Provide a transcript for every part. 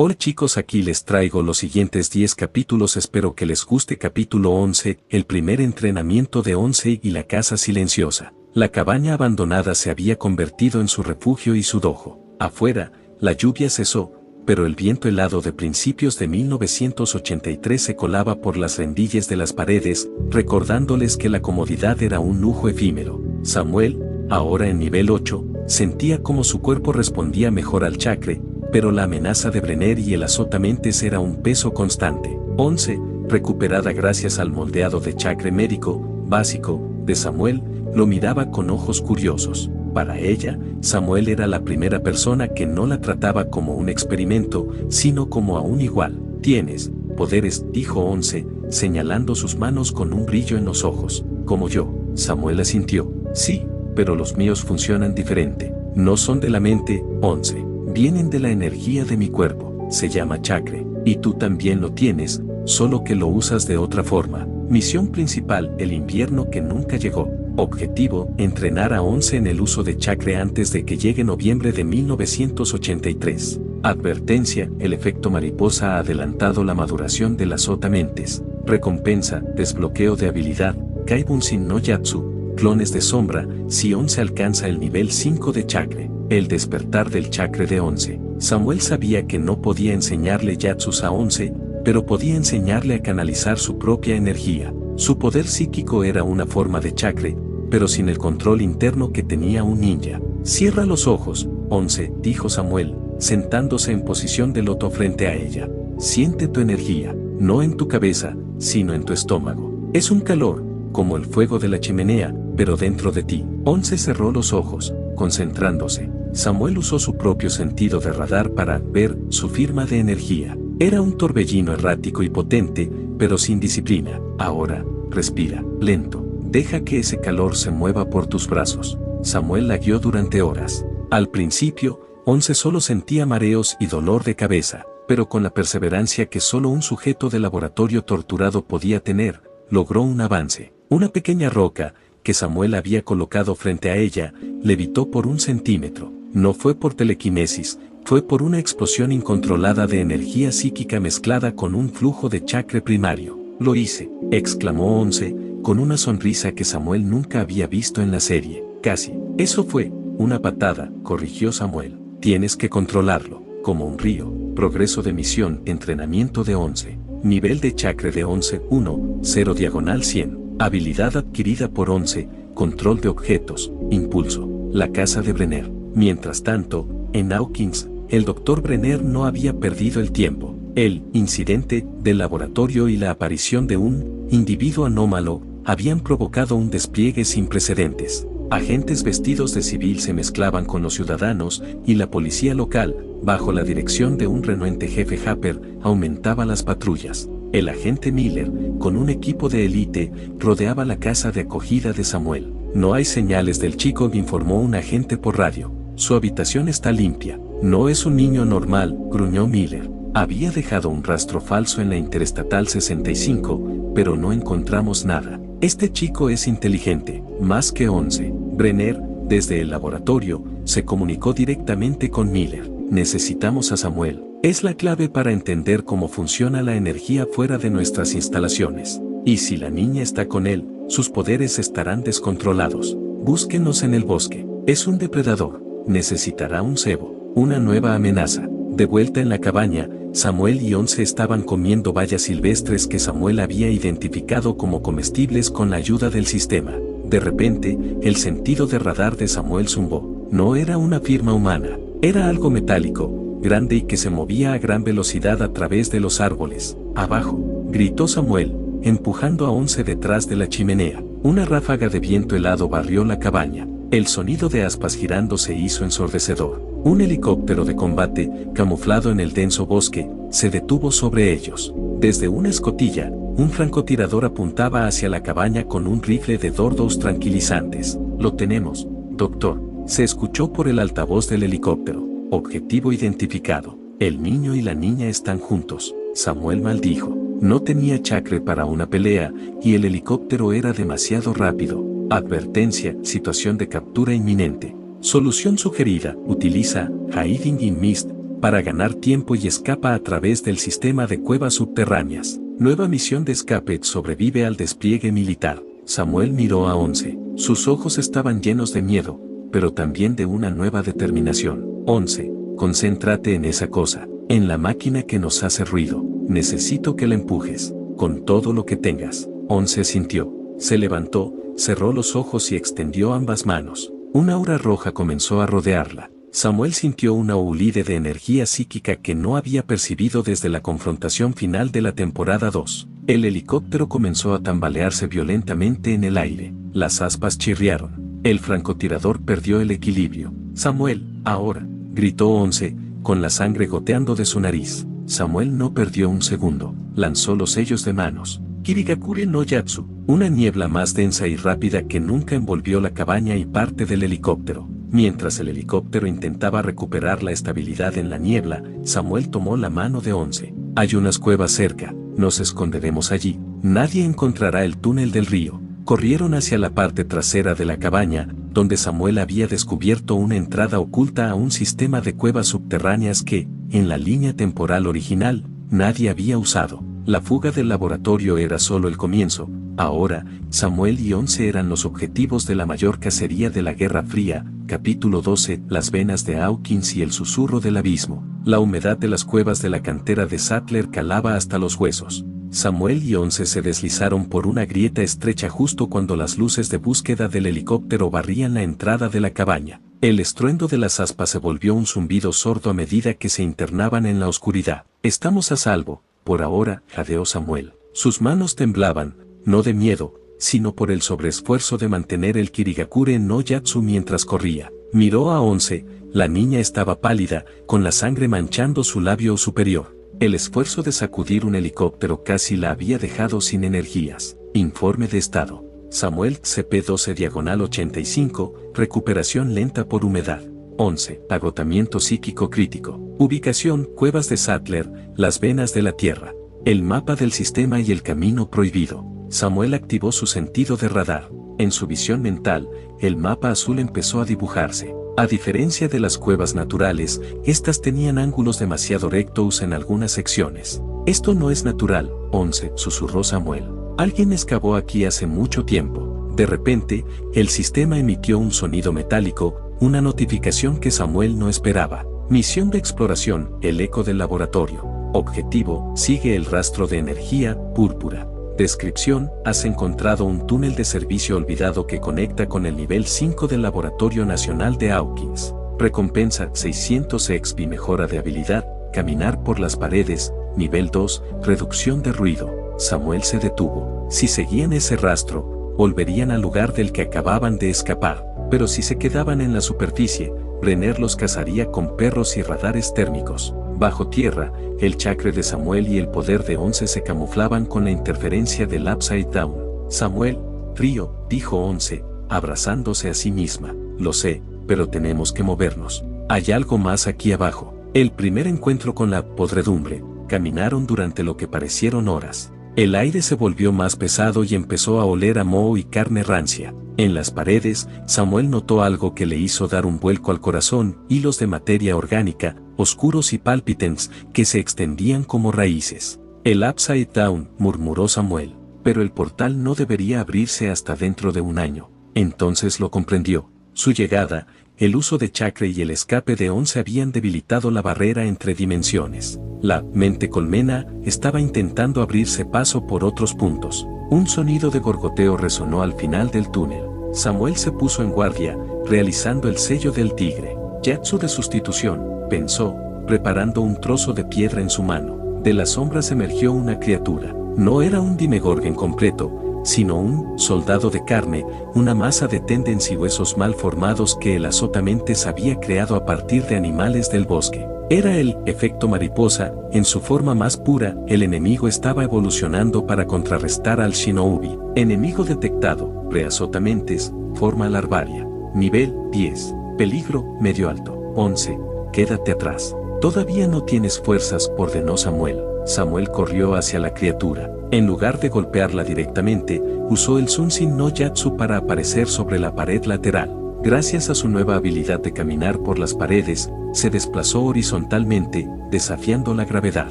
Hola chicos, aquí les traigo los siguientes 10 capítulos, espero que les guste. Capítulo 11, el primer entrenamiento de Once y la casa silenciosa. La cabaña abandonada se había convertido en su refugio y su dojo. Afuera, la lluvia cesó, pero el viento helado de principios de 1983 se colaba por las rendillas de las paredes, recordándoles que la comodidad era un lujo efímero. Samuel, ahora en nivel 8, sentía como su cuerpo respondía mejor al chakre, pero la amenaza de Brenner y el azotamentes era un peso constante. Once, recuperada gracias al moldeado de chakra médico, básico, de Samuel, lo miraba con ojos curiosos. Para ella, Samuel era la primera persona que no la trataba como un experimento, sino como a un igual. Tienes poderes, dijo Once, señalando sus manos con un brillo en los ojos. Como yo. Samuel asintió. Sí, pero los míos funcionan diferente. No son de la mente, Once. Vienen de la energía de mi cuerpo, se llama chakra, y tú también lo tienes, solo que lo usas de otra forma. Misión principal, el invierno que nunca llegó. Objetivo, entrenar a Once en el uso de chakra antes de que llegue noviembre de 1983. Advertencia, el efecto mariposa ha adelantado la maduración de las otamentes. Recompensa, desbloqueo de habilidad, Kaibunsin no Yatsu, clones de sombra, si Once alcanza el nivel 5 de chakra. El despertar del chakra de Once. Samuel sabía que no podía enseñarle yatsus a Once, pero podía enseñarle a canalizar su propia energía. Su poder psíquico era una forma de chakra, pero sin el control interno que tenía un ninja. Cierra los ojos, Once, dijo Samuel, sentándose en posición de loto frente a ella. Siente tu energía, no en tu cabeza, sino en tu estómago. Es un calor, como el fuego de la chimenea, pero dentro de ti. Once cerró los ojos, concentrándose. Samuel usó su propio sentido de radar para ver su firma de energía. Era un torbellino errático y potente, pero sin disciplina. Ahora, respira, lento. Deja que ese calor se mueva por tus brazos. Samuel la guió durante horas. Al principio, Once solo sentía mareos y dolor de cabeza, pero con la perseverancia que solo un sujeto de laboratorio torturado podía tener, logró un avance. Una pequeña roca, que Samuel había colocado frente a ella, levitó por 1 centímetro. No fue por telequinesis, fue por una explosión incontrolada de energía psíquica mezclada con un flujo de chakra primario. Lo hice, exclamó Once, con una sonrisa que Samuel nunca había visto en la serie. Casi. Eso fue una patada, corrigió Samuel. Tienes que controlarlo, como un río. Progreso de misión, entrenamiento de Once. Nivel de chakra de Once, 1, 0 diagonal 100. Habilidad adquirida por Once, control de objetos, impulso. La casa de Brenner. Mientras tanto, en Hawkins, el Dr. Brenner no había perdido el tiempo. El incidente del laboratorio y la aparición de un individuo anómalo habían provocado un despliegue sin precedentes. Agentes vestidos de civil se mezclaban con los ciudadanos y la policía local, bajo la dirección de un renuente jefe Happer, aumentaba las patrullas. El agente Miller, con un equipo de élite, rodeaba la casa de acogida de Samuel. No hay señales del chico, informó un agente por radio. Su habitación está limpia. No es un niño normal, gruñó Miller. Había dejado un rastro falso en la Interestatal 65, pero no encontramos nada. Este chico es inteligente, más que Once. Brenner, desde el laboratorio, se comunicó directamente con Miller. Necesitamos a Samuel. Es la clave para entender cómo funciona la energía fuera de nuestras instalaciones. Y si la niña está con él, sus poderes estarán descontrolados. Búsquenos en el bosque. Es un depredador. Necesitará un cebo. Una nueva amenaza. De vuelta en la cabaña, Samuel y Once estaban comiendo bayas silvestres que Samuel había identificado como comestibles con la ayuda del sistema. De repente, el sentido de radar de Samuel zumbó. No era una firma humana. Era algo metálico, grande y que se movía a gran velocidad a través de los árboles. Abajo, gritó Samuel, empujando a Once detrás de la chimenea. Una ráfaga de viento helado barrió la cabaña. El sonido de aspas girando se hizo ensordecedor. Un helicóptero de combate, camuflado en el denso bosque, se detuvo sobre ellos. Desde una escotilla, un francotirador apuntaba hacia la cabaña con un rifle de dardos tranquilizantes. Lo tenemos, doctor, se escuchó por el altavoz del helicóptero. Objetivo identificado. El niño y la niña están juntos. Samuel maldijo. No tenía chakra para una pelea, y el helicóptero era demasiado rápido. Advertencia, situación de captura inminente. Solución sugerida, utiliza Hiding in Mist, para ganar tiempo y escapa a través del sistema de cuevas subterráneas. Nueva misión de escape, sobrevive al despliegue militar. Samuel miró a 11. Sus ojos estaban llenos de miedo, pero también de una nueva determinación. 11. Concéntrate en esa cosa, en la máquina que nos hace ruido. Necesito que la empujes, con todo lo que tengas. 11 sintió. Se levantó, cerró los ojos y extendió ambas manos. Una aura roja comenzó a rodearla. Samuel sintió una oleada de energía psíquica que no había percibido desde la confrontación final de la temporada 2. El helicóptero comenzó a tambalearse violentamente en el aire. Las aspas chirriaron. El francotirador perdió el equilibrio. Samuel, ahora, gritó 11, con la sangre goteando de su nariz. Samuel no perdió un segundo. Lanzó los sellos de manos. Kirigakure no Yatsu, una niebla más densa y rápida que nunca envolvió la cabaña y parte del helicóptero. Mientras el helicóptero intentaba recuperar la estabilidad en la niebla, Samuel tomó la mano de 11. Hay unas cuevas cerca, nos esconderemos allí. Nadie encontrará el túnel del río. Corrieron hacia la parte trasera de la cabaña, donde Samuel había descubierto una entrada oculta a un sistema de cuevas subterráneas que, en la línea temporal original, nadie había usado. La fuga del laboratorio era solo el comienzo. Ahora, Samuel y 11 eran los objetivos de la mayor cacería de la Guerra Fría. Capítulo 12. Las venas de Hawkins y el susurro del abismo. La humedad de las cuevas de la cantera de Sattler calaba hasta los huesos. Samuel y 11 se deslizaron por una grieta estrecha justo cuando las luces de búsqueda del helicóptero barrían la entrada de la cabaña. El estruendo de las aspas se volvió un zumbido sordo a medida que se internaban en la oscuridad. Estamos a salvo. Por ahora, jadeó Samuel. Sus manos temblaban, no de miedo, sino por el sobreesfuerzo de mantener el Kirigakure no Yatsu mientras corría. Miró a 11, la niña estaba pálida, con la sangre manchando su labio superior. El esfuerzo de sacudir un helicóptero casi la había dejado sin energías. Informe de estado. Samuel CP12/85, recuperación lenta por humedad. 11. Agotamiento psíquico crítico. Ubicación, cuevas de Sattler, las venas de la tierra. El mapa del sistema y el camino prohibido. Samuel activó su sentido de radar. En su visión mental, el mapa azul empezó a dibujarse. A diferencia de las cuevas naturales, estas tenían ángulos demasiado rectos en algunas secciones. Esto no es natural, 11, susurró Samuel. Alguien excavó aquí hace mucho tiempo. De repente, el sistema emitió un sonido metálico, una notificación que Samuel no esperaba. Misión de exploración, el eco del laboratorio. Objetivo, sigue el rastro de energía, púrpura. Descripción, has encontrado un túnel de servicio olvidado que conecta con el nivel 5 del Laboratorio Nacional de Hawkins. Recompensa, 600 XP, mejora de habilidad, caminar por las paredes, nivel 2, reducción de ruido. Samuel se detuvo. Si seguían ese rastro, volverían al lugar del que acababan de escapar. Pero si se quedaban en la superficie, Brenner los cazaría con perros y radares térmicos. Bajo tierra, el chakra de Samuel y el poder de 11 se camuflaban con la interferencia del Upside Down. Samuel, frío, dijo 11, abrazándose a sí misma. Lo sé, pero tenemos que movernos. Hay algo más aquí abajo. El primer encuentro con la podredumbre. Caminaron durante lo que parecieron horas. El aire se volvió más pesado y empezó a oler a moho y carne rancia. En las paredes, Samuel notó algo que le hizo dar un vuelco al corazón, hilos de materia orgánica, oscuros y palpitentes, que se extendían como raíces. El Upside Down, murmuró Samuel, pero el portal no debería abrirse hasta dentro de un año. Entonces lo comprendió. Su llegada, el uso de chakra y el escape de 11 habían debilitado la barrera entre dimensiones. La mente colmena estaba intentando abrirse paso por otros puntos. Un sonido de gorgoteo resonó al final del túnel. Samuel se puso en guardia, realizando el sello del tigre. Yatsu de sustitución, pensó, preparando un trozo de piedra en su mano. De las sombras emergió una criatura. No era un Demogorgon completo, sino un soldado de carne, una masa de tendons y huesos mal formados que el azotamentes había creado a partir de animales del bosque. Era el efecto mariposa, en su forma más pura. El enemigo estaba evolucionando para contrarrestar al shinobi. Enemigo detectado, preazotamentes, forma larvaria. Nivel 10. Peligro, medio alto. 11. Quédate atrás. Todavía no tienes fuerzas, ordenó Samuel. Samuel corrió hacia la criatura. En lugar de golpearla directamente, usó el Sunsin no Yatsu para aparecer sobre la pared lateral. Gracias a su nueva habilidad de caminar por las paredes, se desplazó horizontalmente, desafiando la gravedad.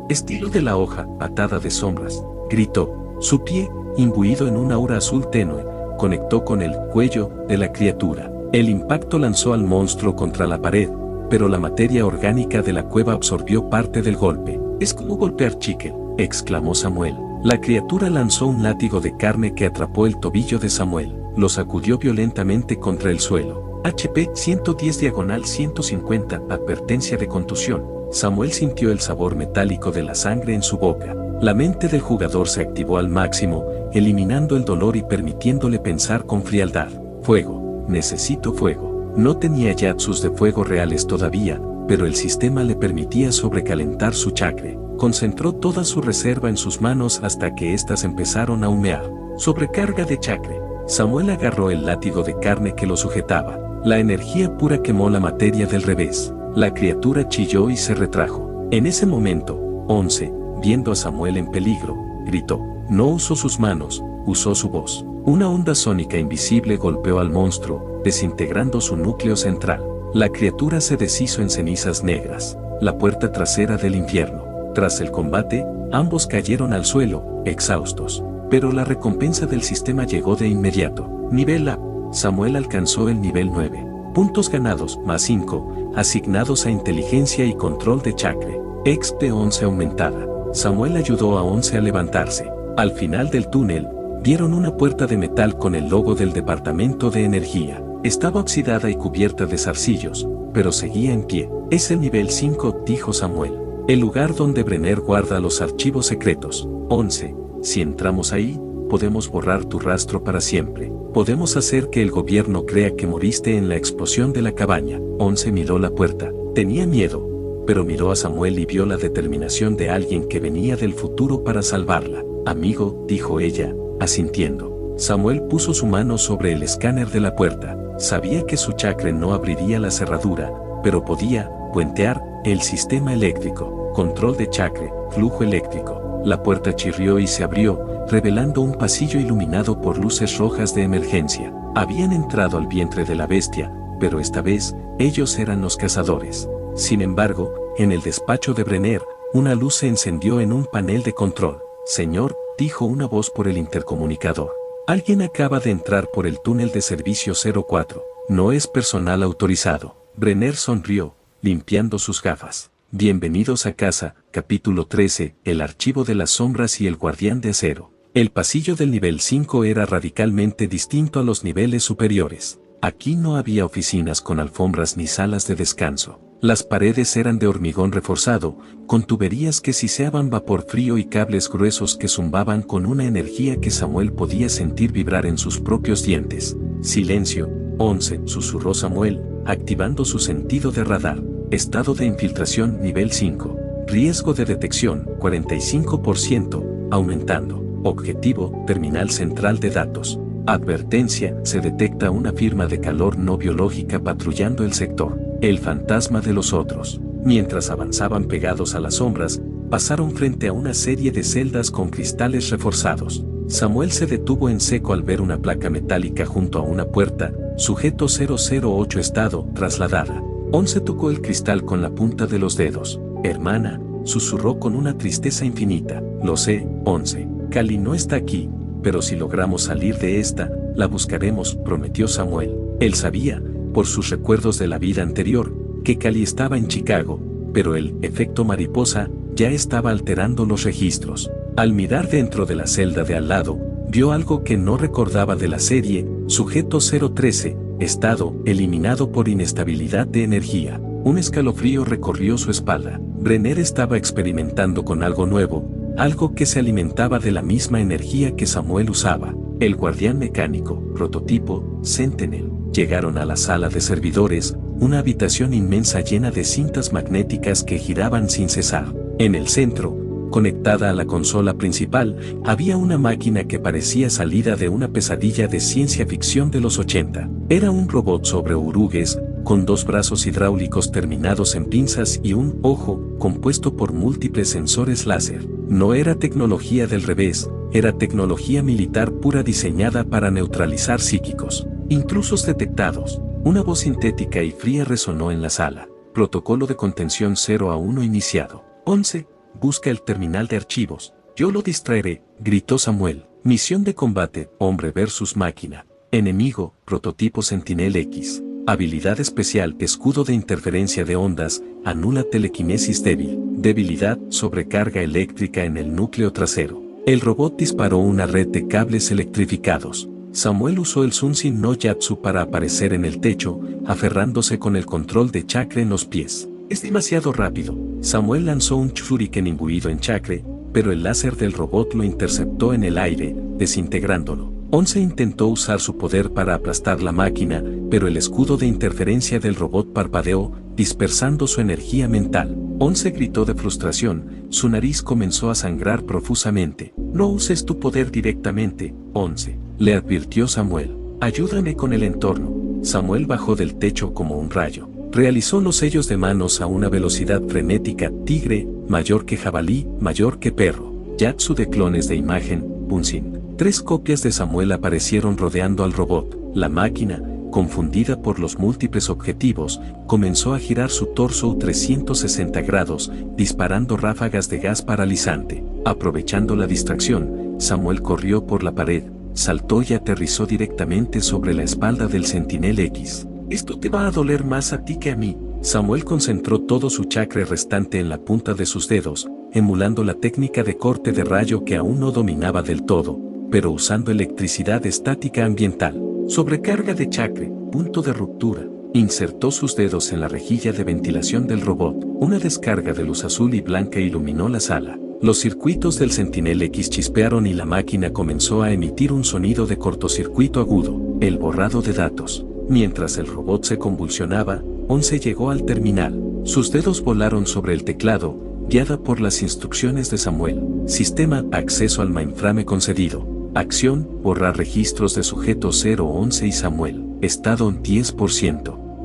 Estilo de la hoja, atada de sombras, gritó. Su pie, imbuido en una aura azul tenue, conectó con el cuello de la criatura. El impacto lanzó al monstruo contra la pared, pero la materia orgánica de la cueva absorbió parte del golpe. «Es como golpear chicle», exclamó Samuel. La criatura lanzó un látigo de carne que atrapó el tobillo de Samuel. Lo sacudió violentamente contra el suelo. HP 110/150, advertencia de contusión. Samuel sintió el sabor metálico de la sangre en su boca. La mente del jugador se activó al máximo, eliminando el dolor y permitiéndole pensar con frialdad. Fuego. Necesito fuego. No tenía yatsus de fuego reales todavía, pero el sistema le permitía sobrecalentar su chakra. Concentró toda su reserva en sus manos hasta que éstas empezaron a humear. Sobrecarga de chakra. Samuel agarró el látigo de carne que lo sujetaba. La energía pura quemó la materia del revés. La criatura chilló y se retrajo. En ese momento, 11, viendo a Samuel en peligro, gritó. No usó sus manos, usó su voz. Una onda sónica invisible golpeó al monstruo, desintegrando su núcleo central. La criatura se deshizo en cenizas negras. La puerta trasera del infierno. Tras el combate, ambos cayeron al suelo, exhaustos. Pero la recompensa del sistema llegó de inmediato. Nivel A. Samuel alcanzó el nivel 9. Puntos ganados, más 5, asignados a inteligencia y control de chakra. XP 11 aumentada. Samuel ayudó a 11 a levantarse. Al final del túnel, vieron una puerta de metal con el logo del Departamento de Energía. Estaba oxidada y cubierta de zarcillos, pero seguía en pie. Es el nivel 5, dijo Samuel. El lugar donde Brenner guarda los archivos secretos. 11. Si entramos ahí, podemos borrar tu rastro para siempre. Podemos hacer que el gobierno crea que moriste en la explosión de la cabaña. 11 miró la puerta. Tenía miedo, pero miró a Samuel y vio la determinación de alguien que venía del futuro para salvarla. Amigo, dijo ella, asintiendo. Samuel puso su mano sobre el escáner de la puerta. Sabía que su chakra no abriría la cerradura, pero podía puentear el sistema eléctrico. Control de chakra, flujo eléctrico. La puerta chirrió y se abrió, revelando un pasillo iluminado por luces rojas de emergencia. Habían entrado al vientre de la bestia, pero esta vez, ellos eran los cazadores. Sin embargo, en el despacho de Brenner, una luz se encendió en un panel de control. Señor, dijo una voz por el intercomunicador. Alguien acaba de entrar por el túnel de servicio 04. No es personal autorizado. Brenner sonrió, limpiando sus gafas. Bienvenidos a casa, capítulo 13, el archivo de las sombras y el guardián de acero. El pasillo del nivel 5 era radicalmente distinto a los niveles superiores. Aquí no había oficinas con alfombras ni salas de descanso. Las paredes eran de hormigón reforzado, con tuberías que siseaban vapor frío y cables gruesos que zumbaban con una energía que Samuel podía sentir vibrar en sus propios dientes. Silencio, 11, susurró Samuel, activando su sentido de radar. Estado de infiltración nivel 5. Riesgo de detección 45%, aumentando. Objetivo, terminal central de datos. Advertencia, se detecta una firma de calor no biológica patrullando el sector. El fantasma de los otros. Mientras avanzaban pegados a las sombras, pasaron frente a una serie de celdas con cristales reforzados. Samuel se detuvo en seco al ver una placa metálica junto a una puerta, sujeto 008 estado, trasladada. 11 tocó el cristal con la punta de los dedos. Hermana, susurró con una tristeza infinita. Lo sé, 11. Cali no está aquí, pero si logramos salir de esta, la buscaremos, prometió Samuel. Él sabía, por sus recuerdos de la vida anterior, que Cali estaba en Chicago, pero el efecto mariposa ya estaba alterando los registros. Al mirar dentro de la celda de al lado, vio algo que no recordaba de la serie, sujeto 013, estado eliminado por inestabilidad de energía. Un escalofrío recorrió su espalda. Brenner estaba experimentando con algo nuevo, algo que se alimentaba de la misma energía que Samuel usaba. El guardián mecánico, prototipo, Sentinel. Llegaron a la sala de servidores, una habitación inmensa llena de cintas magnéticas que giraban sin cesar. En el centro, conectada a la consola principal, había una máquina que parecía salida de una pesadilla de ciencia ficción de los 80. Era un robot sobre orugues, con 2 brazos hidráulicos terminados en pinzas y un ojo, compuesto por múltiples sensores láser. No era tecnología del revés, era tecnología militar pura diseñada para neutralizar psíquicos, intrusos detectados. Una voz sintética y fría resonó en la sala. Protocolo de contención 0 a 1 iniciado. 11. Busca el terminal de archivos. Yo lo distraeré, gritó Samuel. Misión de combate, hombre versus máquina. Enemigo, prototipo Sentinel X. Habilidad especial, escudo de interferencia de ondas, anula telequinesis débil. Debilidad, sobrecarga eléctrica en el núcleo trasero. El robot disparó una red de cables electrificados. Samuel usó el Sunsin no Yatsu para aparecer en el techo, aferrándose con el control de chakra en los pies. Es demasiado rápido. Samuel lanzó un shuriken imbuido en chakra, pero el láser del robot lo interceptó en el aire, desintegrándolo. 11 intentó usar su poder para aplastar la máquina, pero el escudo de interferencia del robot parpadeó, dispersando su energía mental. 11 gritó de frustración, su nariz comenzó a sangrar profusamente. No uses tu poder directamente, 11, le advirtió Samuel. Ayúdame con el entorno. Samuel bajó del techo como un rayo. Realizó los sellos de manos a una velocidad frenética, tigre, mayor que jabalí, mayor que perro. Yatsu de clones de imagen, Bunsin. 3 copias de Samuel aparecieron rodeando al robot. La máquina, confundida por los múltiples objetivos, comenzó a girar su torso 360 grados, disparando ráfagas de gas paralizante. Aprovechando la distracción, Samuel corrió por la pared, saltó y aterrizó directamente sobre la espalda del Sentinel X. Esto te va a doler más a ti que a mí. Samuel concentró todo su chakra restante en la punta de sus dedos, emulando la técnica de corte de rayo que aún no dominaba del todo, pero usando electricidad estática ambiental. Sobrecarga de chakra, punto de ruptura. Insertó sus dedos en la rejilla de ventilación del robot. Una descarga de luz azul y blanca iluminó la sala. Los circuitos del Sentinel X chispearon y la máquina comenzó a emitir un sonido de cortocircuito agudo, el borrado de datos. Mientras el robot se convulsionaba, 11 llegó al terminal. Sus dedos volaron sobre el teclado, guiada por las instrucciones de Samuel. Sistema, acceso al mainframe concedido. Acción, borrar registros de sujeto 011 y Samuel. Estado 10%,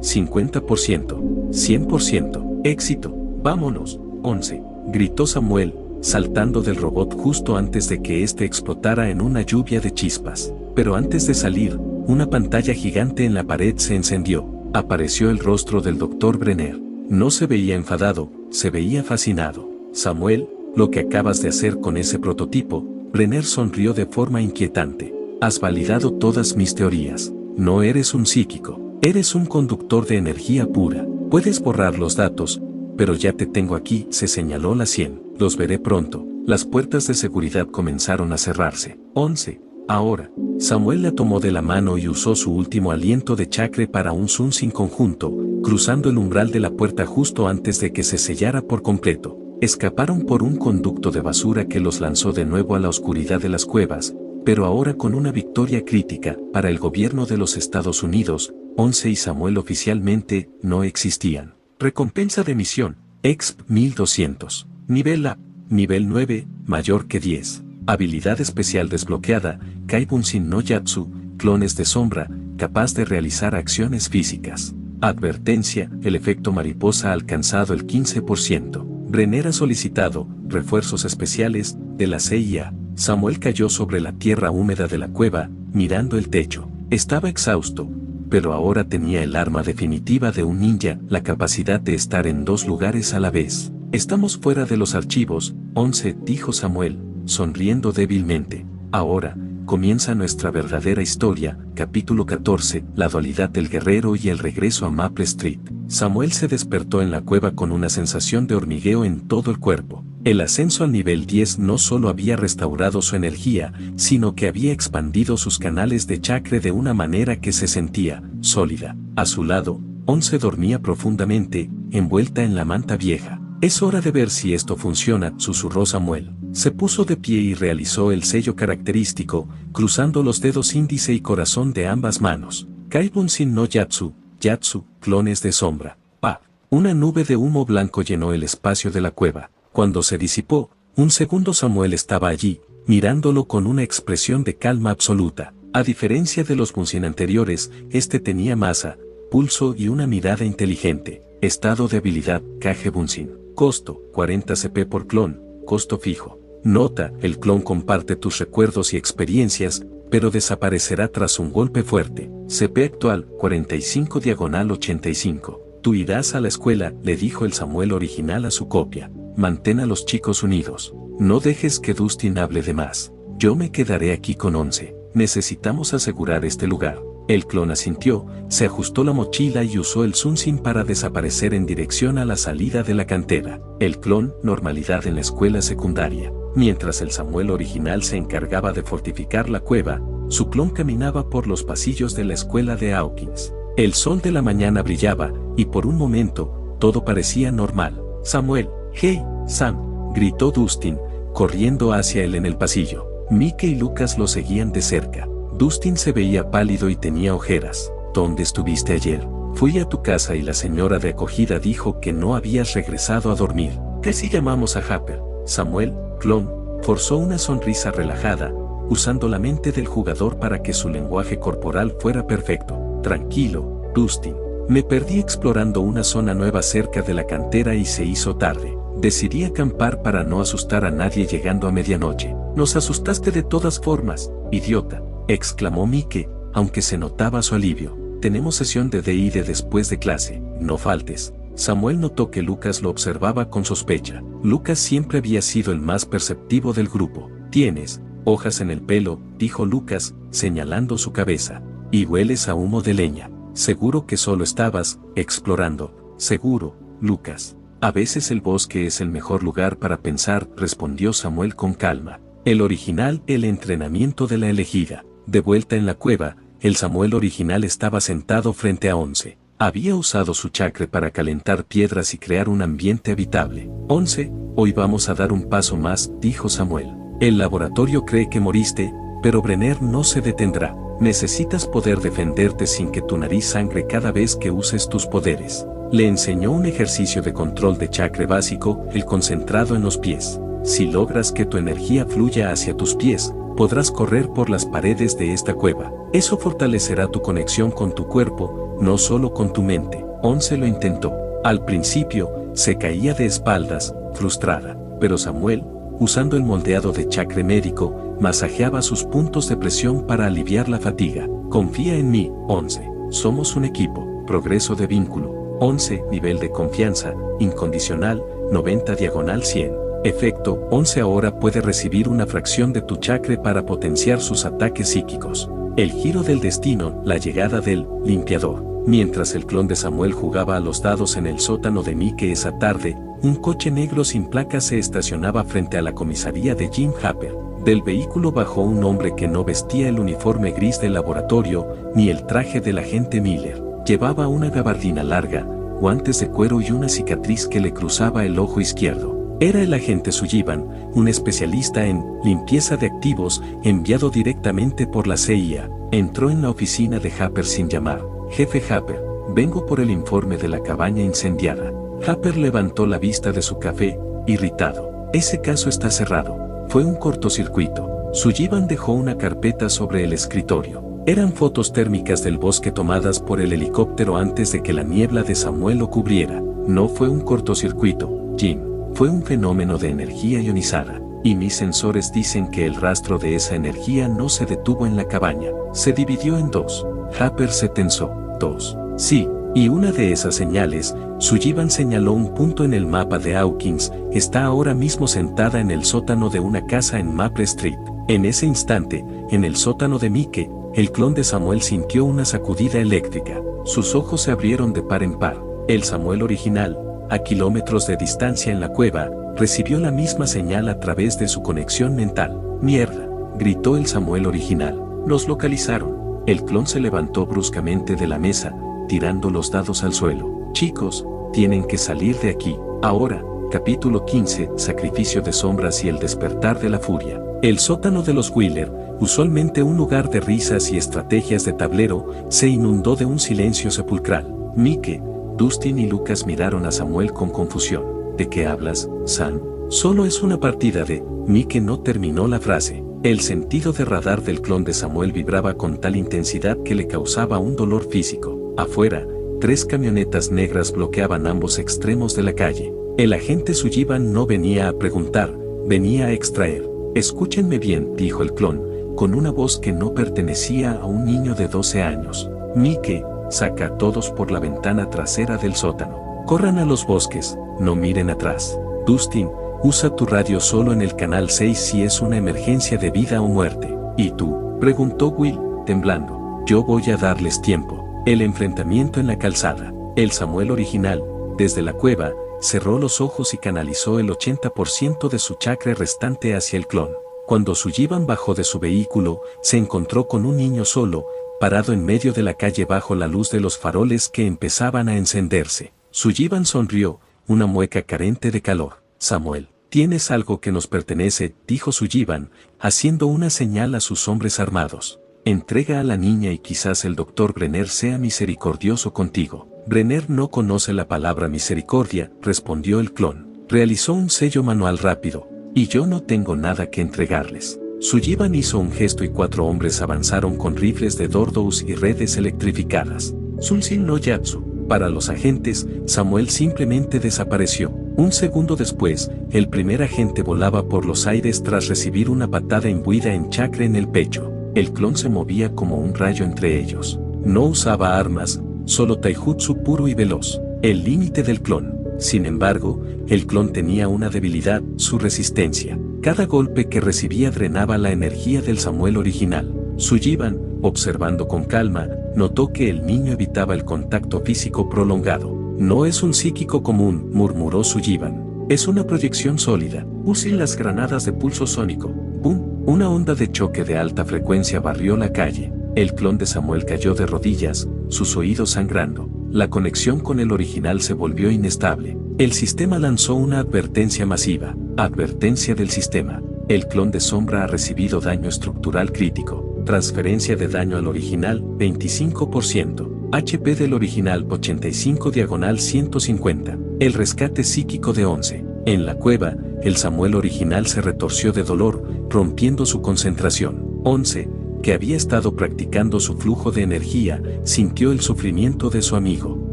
50%, 100%. Éxito. Vámonos, 11, gritó Samuel, saltando del robot justo antes de que éste explotara en una lluvia de chispas. Pero antes de salir, una pantalla gigante en la pared se encendió. Apareció el rostro del Dr. Brenner. No se veía enfadado, se veía fascinado. Samuel, lo que acabas de hacer con ese prototipo. Brenner sonrió de forma inquietante. Has validado todas mis teorías. No eres un psíquico, eres un conductor de energía pura. Puedes borrar los datos, pero ya te tengo aquí, se señaló la 100. Los veré pronto. Las puertas de seguridad comenzaron a cerrarse. 11. Ahora, Samuel la tomó de la mano y usó su último aliento de chakra para un Sunsin conjunto, cruzando el umbral de la puerta justo antes de que se sellara por completo. Escaparon por un conducto de basura que los lanzó de nuevo a la oscuridad de las cuevas, pero ahora con una victoria crítica para el gobierno de los Estados Unidos. 11 y Samuel oficialmente no existían. Recompensa de misión, EXP 1200. Nivel A, nivel 9, mayor que 10. Habilidad especial desbloqueada, Kaibunsin no Yatsu, clones de sombra, capaz de realizar acciones físicas. Advertencia, el efecto mariposa ha alcanzado el 15%. Brenner ha solicitado refuerzos especiales de la CIA. Samuel cayó sobre la tierra húmeda de la cueva, mirando el techo. Estaba exhausto, pero ahora tenía el arma definitiva de un ninja, la capacidad de estar en 2 lugares a la vez. Estamos fuera de los archivos, 11, dijo Samuel, sonriendo débilmente. Ahora, comienza nuestra verdadera historia, capítulo 14, la dualidad del guerrero y el regreso a Maple Street. Samuel se despertó en la cueva con una sensación de hormigueo en todo el cuerpo. El ascenso al nivel 10 no solo había restaurado su energía, sino que había expandido sus canales de chakra de una manera que se sentía sólida. A su lado, 11 dormía profundamente, envuelta en la manta vieja. Es hora de ver si esto funciona, susurró Samuel. Se puso de pie y realizó el sello característico, cruzando los dedos índice y corazón de ambas manos. Kaibunsin no Yatsu, Yatsu, clones de sombra. Pa. Una nube de humo blanco llenó el espacio de la cueva. Cuando se disipó, un segundo Samuel estaba allí, mirándolo con una expresión de calma absoluta. A diferencia de los Bunsin anteriores, este tenía masa, pulso y una mirada inteligente. Estado de habilidad, Kage Bunsin. Costo, 40 CP por clon, costo fijo. Nota, el clon comparte tus recuerdos y experiencias, pero desaparecerá tras un golpe fuerte. CP actual 45/85. Tú irás a la escuela, le dijo el Samuel original a su copia. Mantén a los chicos unidos. No dejes que Dustin hable de más. Yo me quedaré aquí con 11. Necesitamos asegurar este lugar. El clon asintió, se ajustó la mochila y usó el Sunsin para desaparecer en dirección a la salida de la cantera. El clon, normalidad en la escuela secundaria. Mientras el Samuel original se encargaba de fortificar la cueva, su clon caminaba por los pasillos de la escuela de Hawkins. El sol de la mañana brillaba, y por un momento, todo parecía normal. Samuel, hey, Sam, gritó Dustin, corriendo hacia él en el pasillo. Mickey y Lucas lo seguían de cerca. Dustin se veía pálido y tenía ojeras. ¿Dónde estuviste ayer? Fui a tu casa y la señora de acogida dijo que no habías regresado a dormir. ¿Qué si llamamos a Hopper? Samuel, clon, forzó una sonrisa relajada, usando la mente del jugador para que su lenguaje corporal fuera perfecto. Tranquilo, Dustin. Me perdí explorando una zona nueva cerca de la cantera y se hizo tarde. Decidí acampar para no asustar a nadie llegando a medianoche. Nos asustaste de todas formas, idiota, exclamó Mickey, aunque se notaba su alivio. Tenemos sesión de D&D después de clase, no faltes. Samuel notó que Lucas lo observaba con sospecha. Lucas siempre había sido el más perceptivo del grupo. Tienes hojas en el pelo, dijo Lucas, señalando su cabeza. Y hueles a humo de leña. Seguro que solo estabas explorando. Seguro, Lucas. A veces el bosque es el mejor lugar para pensar, respondió Samuel con calma. El original, el entrenamiento de la elegida. De vuelta en la cueva, el Samuel original estaba sentado frente a 11. Había usado su chakra para calentar piedras y crear un ambiente habitable. 11, hoy vamos a dar un paso más, dijo Samuel. El laboratorio cree que moriste, pero Brenner no se detendrá. Necesitas poder defenderte sin que tu nariz sangre cada vez que uses tus poderes. Le enseñó un ejercicio de control de chakra básico, el concentrado en los pies. Si logras que tu energía fluya hacia tus pies, podrás correr por las paredes de esta cueva. Eso fortalecerá tu conexión con tu cuerpo, no solo con tu mente. 11 lo intentó. Al principio, se caía de espaldas, frustrada, pero Samuel, usando el moldeado de chakra médico, masajeaba sus puntos de presión para aliviar la fatiga. Confía en mí, 11. Somos un equipo. Progreso de vínculo. 11, nivel de confianza, incondicional, 90/100. Efecto, 11 ahora puede recibir una fracción de tu chakra para potenciar sus ataques psíquicos. El giro del destino, la llegada del limpiador. Mientras el clon de Samuel jugaba a los dados en el sótano de Mickey esa tarde, un coche negro sin placas se estacionaba frente a la comisaría de Jim Hopper. Del vehículo bajó un hombre que no vestía el uniforme gris del laboratorio, ni el traje del agente Miller. Llevaba una gabardina larga, guantes de cuero y una cicatriz que le cruzaba el ojo izquierdo. Era el agente Sullivan, un especialista en limpieza de activos, enviado directamente por la CIA. Entró en la oficina de Hopper sin llamar. Jefe Hopper, vengo por el informe de la cabaña incendiada. Hopper levantó la vista de su café, irritado. Ese caso está cerrado. Fue un cortocircuito. Sullivan dejó una carpeta sobre el escritorio. Eran fotos térmicas del bosque tomadas por el helicóptero antes de que la niebla de Samuel lo cubriera. No fue un cortocircuito, Jim. Fue un fenómeno de energía ionizada. Y mis sensores dicen que el rastro de esa energía no se detuvo en la cabaña. Se dividió en dos. Hopper se tensó. 2. Sí. Y una de esas señales, Sullivan señaló un punto en el mapa de Hawkins, está ahora mismo sentada en el sótano de una casa en Maple Street. En ese instante, en el sótano de Mickey, el clon de Samuel sintió una sacudida eléctrica. Sus ojos se abrieron de par en par. El Samuel original, a kilómetros de distancia en la cueva, recibió la misma señal a través de su conexión mental. ¡Mierda!, gritó el Samuel original. Nos localizaron. El clon se levantó bruscamente de la mesa, tirando los dados al suelo. Chicos, tienen que salir de aquí. Ahora, capítulo 15, Sacrificio de sombras y el despertar de la furia. El sótano de los Wheeler, usualmente un lugar de risas y estrategias de tablero, se inundó de un silencio sepulcral. Mickey, Dustin y Lucas miraron a Samuel con confusión. ¿De qué hablas, Sam? Solo es una partida de... Mickey no terminó la frase. El sentido de radar del clon de Samuel vibraba con tal intensidad que le causaba un dolor físico. Afuera, 3 camionetas negras bloqueaban ambos extremos de la calle. El agente Sullivan no venía a preguntar, venía a extraer. Escúchenme bien, dijo el clon, con una voz que no pertenecía a un niño de 12 años. Mike, saca a todos por la ventana trasera del sótano. Corran a los bosques, no miren atrás. Dustin, usa tu radio solo en el canal 6 si es una emergencia de vida o muerte. ¿Y tú?, preguntó Will, temblando. Yo voy a darles tiempo. El enfrentamiento en la calzada. El Samuel original, desde la cueva, cerró los ojos y canalizó el 80% de su chakra restante hacia el clon. Cuando Sullivan bajó de su vehículo, se encontró con un niño solo, parado en medio de la calle bajo la luz de los faroles que empezaban a encenderse. Sullivan sonrió, una mueca carente de calor. Samuel, tienes algo que nos pertenece, dijo Sullivan, haciendo una señal a sus hombres armados. Entrega a la niña y quizás el Dr. Brenner sea misericordioso contigo. Brenner no conoce la palabra misericordia, respondió el clon. Realizó un sello manual rápido, y yo no tengo nada que entregarles. Sullivan hizo un gesto y 4 hombres avanzaron con rifles de Dordous y redes electrificadas. Sulsin no Yatsu. Para los agentes, Samuel simplemente desapareció. Un segundo después, el primer agente volaba por los aires tras recibir una patada imbuida en chakra en el pecho. El clon se movía como un rayo entre ellos. No usaba armas, solo taijutsu puro y veloz. El límite del clon. Sin embargo, el clon tenía una debilidad, su resistencia. Cada golpe que recibía drenaba la energía del Samuel original. Sullivan, observando con calma, notó que el niño evitaba el contacto físico prolongado. No es un psíquico común, murmuró Sullivan. Es una proyección sólida. Usen las granadas de pulso sónico. ¡Pum! Una onda de choque de alta frecuencia barrió la calle. El clon de Samuel cayó de rodillas, sus oídos sangrando. La conexión con el original se volvió inestable. El sistema lanzó una advertencia masiva. Advertencia del sistema. El clon de sombra ha recibido daño estructural crítico. Transferencia de daño al original, 25%. HP del original 85/150. El rescate psíquico de 11. En la cueva, el Samuel original se retorció de dolor, rompiendo su concentración. 11, que había estado practicando su flujo de energía, sintió el sufrimiento de su amigo.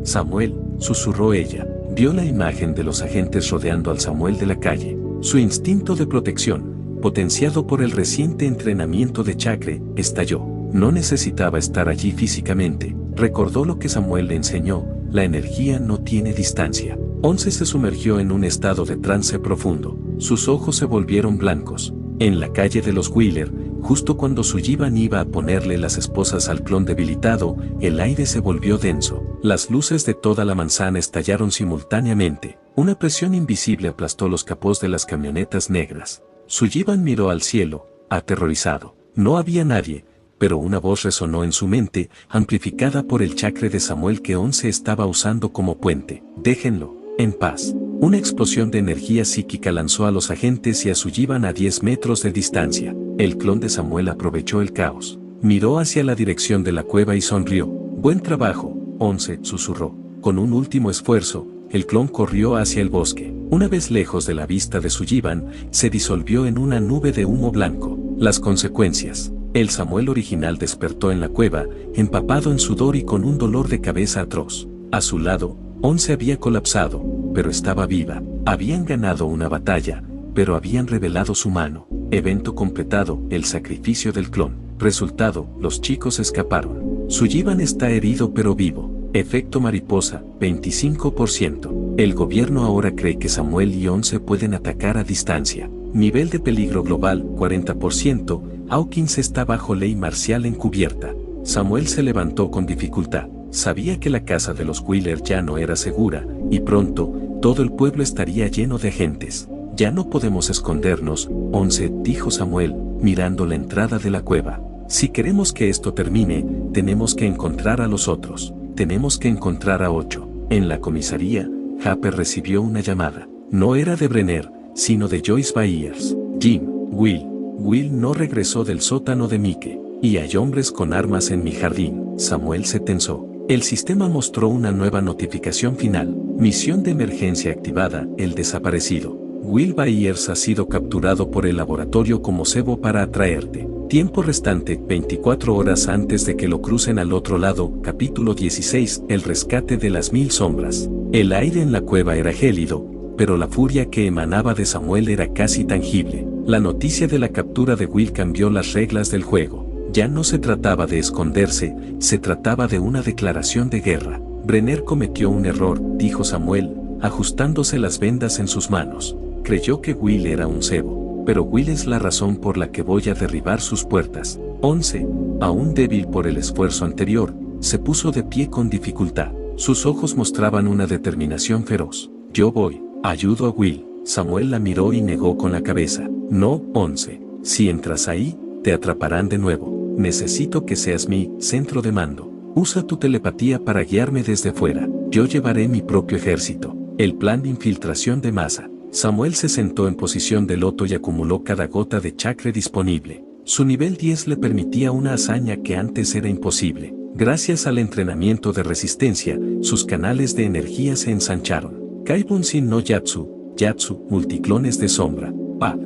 Samuel, susurró ella, vio la imagen de los agentes rodeando al Samuel de la calle. Su instinto de protección, potenciado por el reciente entrenamiento de chakra, estalló. No necesitaba estar allí físicamente. Recordó lo que Samuel le enseñó, la energía no tiene distancia. 11 se sumergió en un estado de trance profundo. Sus ojos se volvieron blancos. En la calle de los Wheeler, justo cuando Sullivan iba a ponerle las esposas al clon debilitado, el aire se volvió denso. Las luces de toda la manzana estallaron simultáneamente. Una presión invisible aplastó los capós de las camionetas negras. Sullivan miró al cielo, aterrorizado. No había nadie, pero una voz resonó en su mente, amplificada por el chakra de Samuel que 11 estaba usando como puente. Déjenlo en paz. Una explosión de energía psíquica lanzó a los agentes y a Sullivan a 10 metros de distancia. El clon de Samuel aprovechó el caos. Miró hacia la dirección de la cueva y sonrió. Buen trabajo, 11, susurró. Con un último esfuerzo, el clon corrió hacia el bosque. Una vez lejos de la vista de Sullivan, se disolvió en una nube de humo blanco. Las consecuencias. El Samuel original despertó en la cueva, empapado en sudor y con un dolor de cabeza atroz. A su lado, 11 había colapsado, pero estaba viva. Habían ganado una batalla, pero habían revelado su mano. Evento completado, el sacrificio del clon. Resultado, los chicos escaparon. Sullivan está herido pero vivo. Efecto mariposa, 25%. El gobierno ahora cree que Samuel y 11 pueden atacar a distancia. Nivel de peligro global, 40%. Hawkins está bajo ley marcial encubierta. Samuel se levantó con dificultad. Sabía que la casa de los Wheeler ya no era segura, y pronto, todo el pueblo estaría lleno de agentes. Ya no podemos escondernos, 11, dijo Samuel, mirando la entrada de la cueva. Si queremos que esto termine, tenemos que encontrar a los otros. Tenemos que encontrar a 8. En la comisaría, Harper recibió una llamada. No era de Brenner, sino de Joyce Byers. Jim, Will no regresó del sótano de Mike. Y hay hombres con armas en mi jardín. Samuel se tensó. El sistema mostró una nueva notificación final. Misión de emergencia activada, el desaparecido. Will Byers ha sido capturado por el laboratorio como cebo para atraerte. Tiempo restante, 24 horas antes de que lo crucen al otro lado. Capítulo 16, el rescate de las 1000 sombras. El aire en la cueva era gélido, pero la furia que emanaba de Samuel era casi tangible. La noticia de la captura de Will cambió las reglas del juego. Ya no se trataba de esconderse, se trataba de una declaración de guerra. Brenner cometió un error, dijo Samuel, ajustándose las vendas en sus manos. Creyó que Will era un cebo, pero Will es la razón por la que voy a derribar sus puertas. 11. Aún débil por el esfuerzo anterior, se puso de pie con dificultad. Sus ojos mostraban una determinación feroz. Yo voy, ayudo a Will. Samuel la miró y negó con la cabeza. No, 11. Si entras ahí, te atraparán de nuevo. Necesito que seas mi centro de mando. Usa tu telepatía para guiarme desde fuera. Yo llevaré mi propio ejército. El plan de infiltración de masa. Samuel se sentó en posición de loto y acumuló cada gota de chakra disponible. Su nivel 10 le permitía una hazaña que antes era imposible. Gracias al entrenamiento de resistencia, sus canales de energía se ensancharon. Kaibunsin no Yatsu, multiclones de sombra. Pa.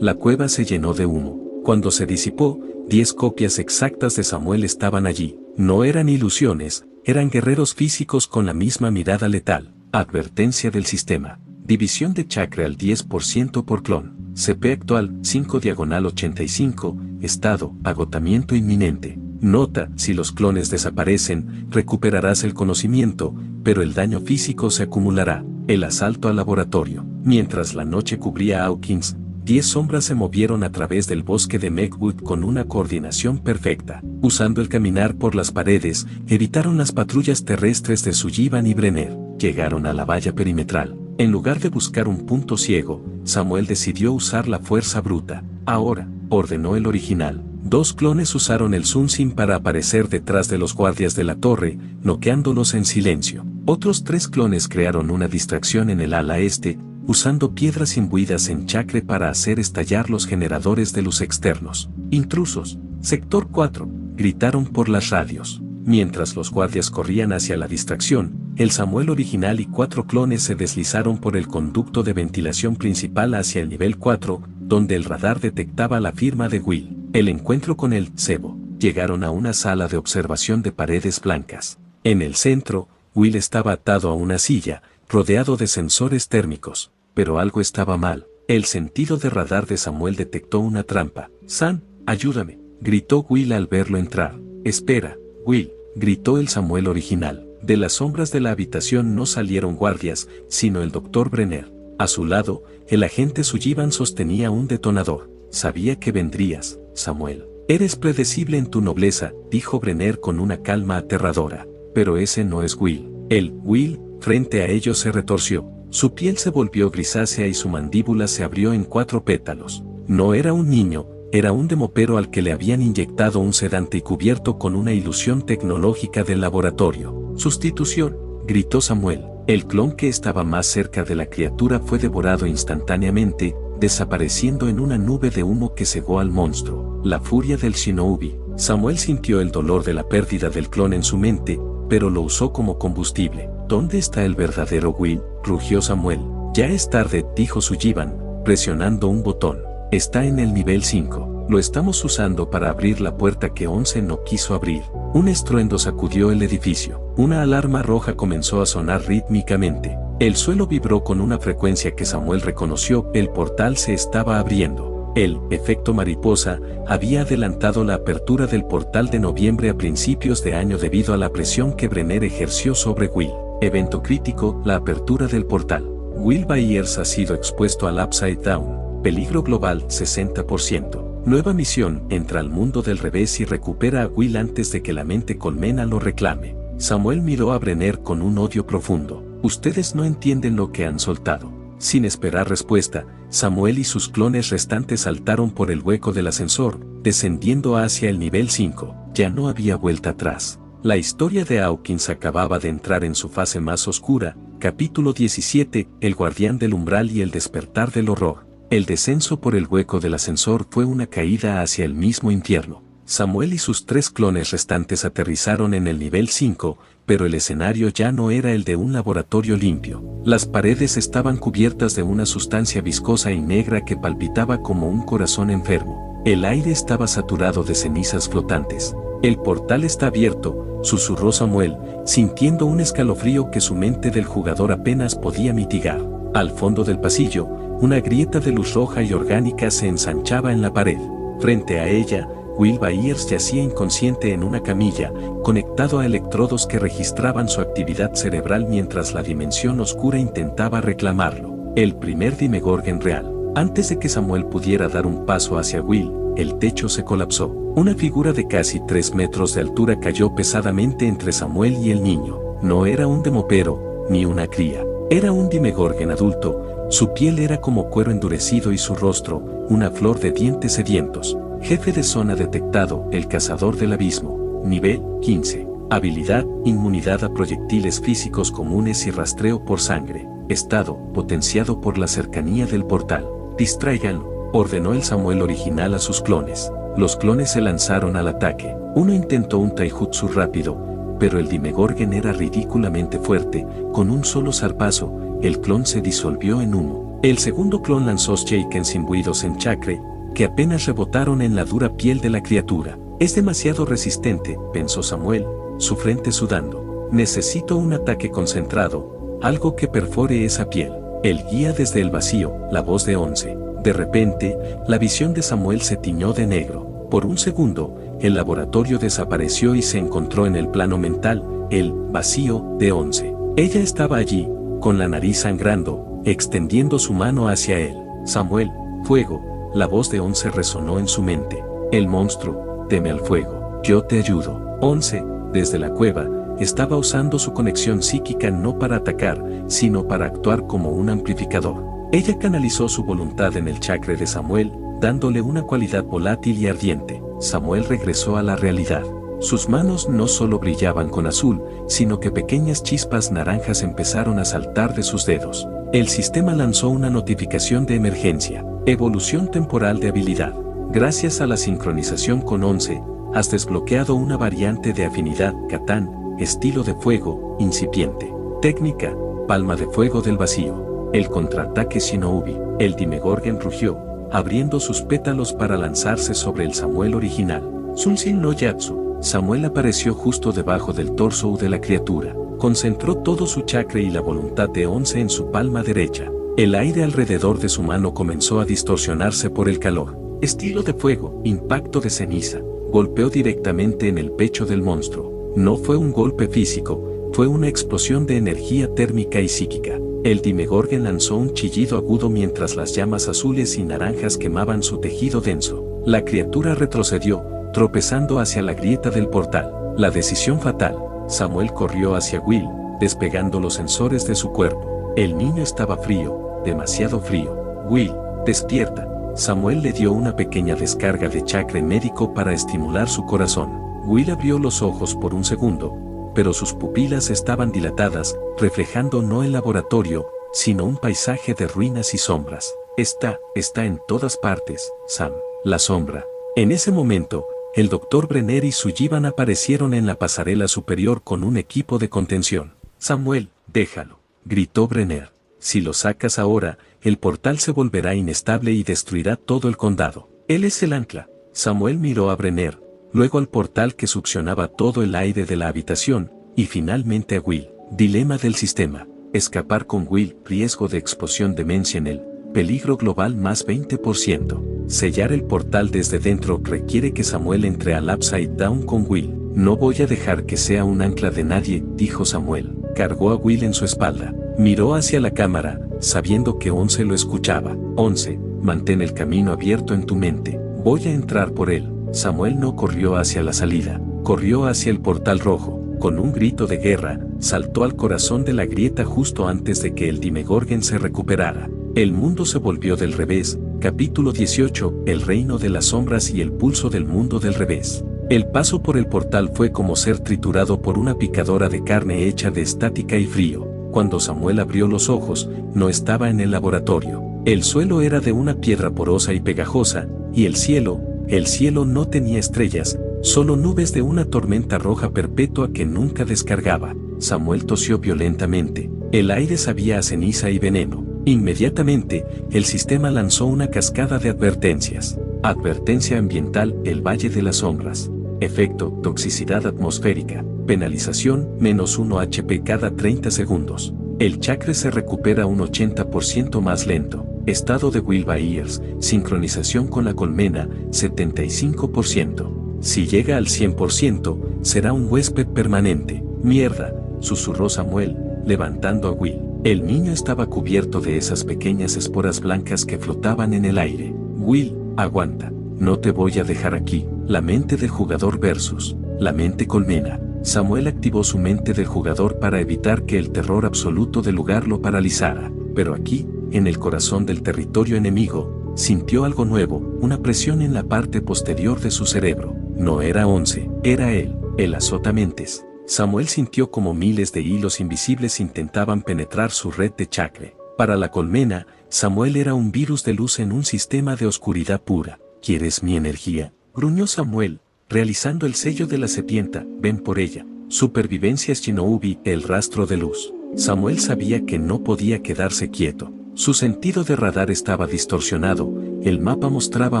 La cueva se llenó de humo. Cuando se disipó, 10 copias exactas de Samuel estaban allí. No eran ilusiones, eran guerreros físicos con la misma mirada letal. Advertencia del sistema. División de chakra al 10% por clon. CP actual 5/85. Estado, agotamiento inminente. Nota, si los clones desaparecen, recuperarás el conocimiento, pero el daño físico se acumulará. El asalto al laboratorio. Mientras la noche cubría a Hawkins, 10 sombras se movieron a través del bosque de Megwood con una coordinación perfecta. Usando el caminar por las paredes, evitaron las patrullas terrestres de Sullivan y Brenner. Llegaron a la valla perimetral. En lugar de buscar un punto ciego, Samuel decidió usar la fuerza bruta. Ahora, ordenó el original. 2 clones usaron el Sunsin para aparecer detrás de los guardias de la torre, noqueándolos en silencio. Otros 3 clones crearon una distracción en el ala este, usando piedras imbuidas en chakra para hacer estallar los generadores de luz externos. Intrusos. Sector 4. Gritaron por las radios. Mientras los guardias corrían hacia la distracción, el Samuel original y 4 clones se deslizaron por el conducto de ventilación principal hacia el nivel 4, donde el radar detectaba la firma de Will. El encuentro con el cebo. Llegaron a una sala de observación de paredes blancas. En el centro, Will estaba atado a una silla, rodeado de sensores térmicos. Pero algo estaba mal. El sentido de radar de Samuel detectó una trampa. «San, ayúdame», gritó Will al verlo entrar. «Espera, Will», gritó el Samuel original. De las sombras de la habitación no salieron guardias, sino el Dr. Brenner. A su lado, el agente Sullivan sostenía un detonador. «Sabía que vendrías, Samuel. Eres predecible en tu nobleza», dijo Brenner con una calma aterradora. «Pero ese no es Will». El Will, frente a ellos, se retorció. Su piel se volvió grisácea y su mandíbula se abrió en 4 pétalos. No era un niño, era un demopero al que le habían inyectado un sedante y cubierto con una ilusión tecnológica del laboratorio. «Sustitución», gritó Samuel. El clon que estaba más cerca de la criatura fue devorado instantáneamente, desapareciendo en una nube de humo que cegó al monstruo. La furia del shinobi. Samuel sintió el dolor de la pérdida del clon en su mente, pero lo usó como combustible. «¿Dónde está el verdadero Will?», rugió Samuel. «Ya es tarde», dijo Sullivan, presionando un botón. «Está en el nivel 5. Lo estamos usando para abrir la puerta que 11 no quiso abrir». Un estruendo sacudió el edificio. Una alarma roja comenzó a sonar rítmicamente. El suelo vibró con una frecuencia que Samuel reconoció. El portal se estaba abriendo. El efecto mariposa había adelantado la apertura del portal de noviembre a principios de año debido a la presión que Brenner ejerció sobre Will. Evento crítico, la apertura del portal. Will Byers ha sido expuesto al Upside Down. Peligro global 60%. Nueva misión, entra al mundo del revés y recupera a Will antes de que la mente colmena lo reclame. Samuel miró a Brenner con un odio profundo. «Ustedes no entienden lo que han soltado». Sin esperar respuesta, Samuel y sus clones restantes saltaron por el hueco del ascensor, descendiendo hacia el nivel 5. Ya no había vuelta atrás. La historia de Hawkins acababa de entrar en su fase más oscura. Capítulo 17, El guardián del umbral y el despertar del horror. El descenso por el hueco del ascensor fue una caída hacia el mismo infierno. Samuel y sus 3 clones restantes aterrizaron en el nivel 5, pero el escenario ya no era el de un laboratorio limpio. Las paredes estaban cubiertas de una sustancia viscosa y negra que palpitaba como un corazón enfermo. El aire estaba saturado de cenizas flotantes. «El portal está abierto», susurró Samuel, sintiendo un escalofrío que su mente del jugador apenas podía mitigar. Al fondo del pasillo, una grieta de luz roja y orgánica se ensanchaba en la pared. Frente a ella, Will Byers yacía inconsciente en una camilla, conectado a electrodos que registraban su actividad cerebral mientras la dimensión oscura intentaba reclamarlo. El primer Demogorgon real. Antes de que Samuel pudiera dar un paso hacia Will, el techo se colapsó. Una figura de casi 3 metros de altura cayó pesadamente entre Samuel y el niño. No era un demopero, ni una cría. Era un Demogorgon adulto. Su piel era como cuero endurecido y su rostro, una flor de dientes sedientos. Jefe de zona detectado, el cazador del abismo. Nivel 15. Habilidad, inmunidad a proyectiles físicos comunes y rastreo por sangre. Estado, potenciado por la cercanía del portal. Distráiganlo, ordenó el Samuel original a sus clones. Los clones se lanzaron al ataque. Uno intentó un taijutsu rápido, pero el Demogorgon era ridículamente fuerte. Con un solo zarpazo, el clon se disolvió en humo. El segundo clon lanzó shakens imbuidos en chakra, que apenas rebotaron en la dura piel de la criatura. Es demasiado resistente, pensó Samuel, su frente sudando. Necesito un ataque concentrado, algo que perfore esa piel. El guía desde el vacío, la voz de 11. De repente, la visión de Samuel se tiñó de negro. Por un segundo, el laboratorio desapareció y se encontró en el plano mental, el vacío de 11. Ella estaba allí, con la nariz sangrando, extendiendo su mano hacia él. Samuel, fuego, la voz de 11 resonó en su mente. El monstruo, teme al fuego, yo te ayudo. 11, desde la cueva, estaba usando su conexión psíquica no para atacar, sino para actuar como un amplificador. Ella canalizó su voluntad en el chakra de Samuel, dándole una cualidad volátil y ardiente. Samuel regresó a la realidad. Sus manos no solo brillaban con azul, sino que pequeñas chispas naranjas empezaron a saltar de sus dedos. El sistema lanzó una notificación de emergencia. Evolución temporal de habilidad. Gracias a la sincronización con 11, has desbloqueado una variante de afinidad, Catán, estilo de fuego, incipiente. Técnica, palma de fuego del vacío. El contraataque Shinobi. El Demogorgon rugió, abriendo sus pétalos para lanzarse sobre el Samuel original. Sunsin no Yatsu. Samuel apareció justo debajo del torso de la criatura. Concentró todo su chakra y la voluntad de 11 en su palma derecha. El aire alrededor de su mano comenzó a distorsionarse por el calor. Estilo de fuego, impacto de ceniza. Golpeó directamente en el pecho del monstruo. No fue un golpe físico, fue una explosión de energía térmica y psíquica. El Demogorgon lanzó un chillido agudo mientras las llamas azules y naranjas quemaban su tejido denso. La criatura retrocedió, tropezando hacia la grieta del portal. La decisión fatal. Samuel corrió hacia Will, despegando los sensores de su cuerpo. El niño estaba frío, demasiado frío. Will, despierta. Samuel le dio una pequeña descarga de chakra médico para estimular su corazón. Will abrió los ojos por un segundo, pero sus pupilas estaban dilatadas, reflejando no el laboratorio, sino un paisaje de ruinas y sombras. Está en todas partes, Sam. La sombra. En ese momento, el Dr. Brenner y Sullivan aparecieron en la pasarela superior con un equipo de contención. Samuel, déjalo, gritó Brenner. Si lo sacas ahora, el portal se volverá inestable y destruirá todo el condado. Él es el ancla. Samuel miró a Brenner, luego al portal que succionaba todo el aire de la habitación, y finalmente a Will. Dilema del sistema. Escapar con Will, riesgo de explosión dimensional, peligro global más 20%. Sellar el portal desde dentro requiere que Samuel entre al Upside Down con Will. No voy a dejar que sea un ancla de nadie, dijo Samuel. Cargó a Will en su espalda. Miró hacia la cámara, sabiendo que 11 lo escuchaba. 11, mantén el camino abierto en tu mente. Voy a entrar por él. Samuel no corrió hacia la salida, corrió hacia el portal rojo. Con un grito de guerra, saltó al corazón de la grieta justo antes de que el Demogorgon se recuperara. El mundo se volvió del revés. Capítulo 18, el reino de las sombras y el pulso del mundo del revés. El paso por el portal fue como ser triturado por una picadora de carne hecha de estática y frío. Cuando Samuel abrió los ojos, no estaba en el laboratorio. El suelo era de una piedra porosa y pegajosa, y el cielo no tenía estrellas, solo nubes de una tormenta roja perpetua que nunca descargaba. Samuel tosió violentamente. El aire sabía a ceniza y veneno. Inmediatamente, el sistema lanzó una cascada de advertencias. Advertencia ambiental, el Valle de las Sombras. Efecto, toxicidad atmosférica. Penalización, -1 HP cada 30 segundos. El chakra se recupera un 80% más lento. Estado de Will Byers, sincronización con la colmena, 75%. Si llega al 100%, será un huésped permanente. Mierda, susurró Samuel, levantando a Will. El niño estaba cubierto de esas pequeñas esporas blancas que flotaban en el aire. Will, aguanta. No te voy a dejar aquí. La mente del jugador versus la mente colmena. Samuel activó su mente del jugador para evitar que el terror absoluto del lugar lo paralizara. Pero aquí, en el corazón del territorio enemigo, sintió algo nuevo, una presión en la parte posterior de su cerebro. No era 11, era él, el azotamentes. Samuel sintió como miles de hilos invisibles intentaban penetrar su red de chakra. Para la colmena, Samuel era un virus de luz en un sistema de oscuridad pura. ¿Quieres mi energía?, gruñó Samuel, realizando el sello de la serpiente. Ven por ella. Supervivencia Shinobi, el rastro de luz. Samuel sabía que no podía quedarse quieto. Su sentido de radar estaba distorsionado. El mapa mostraba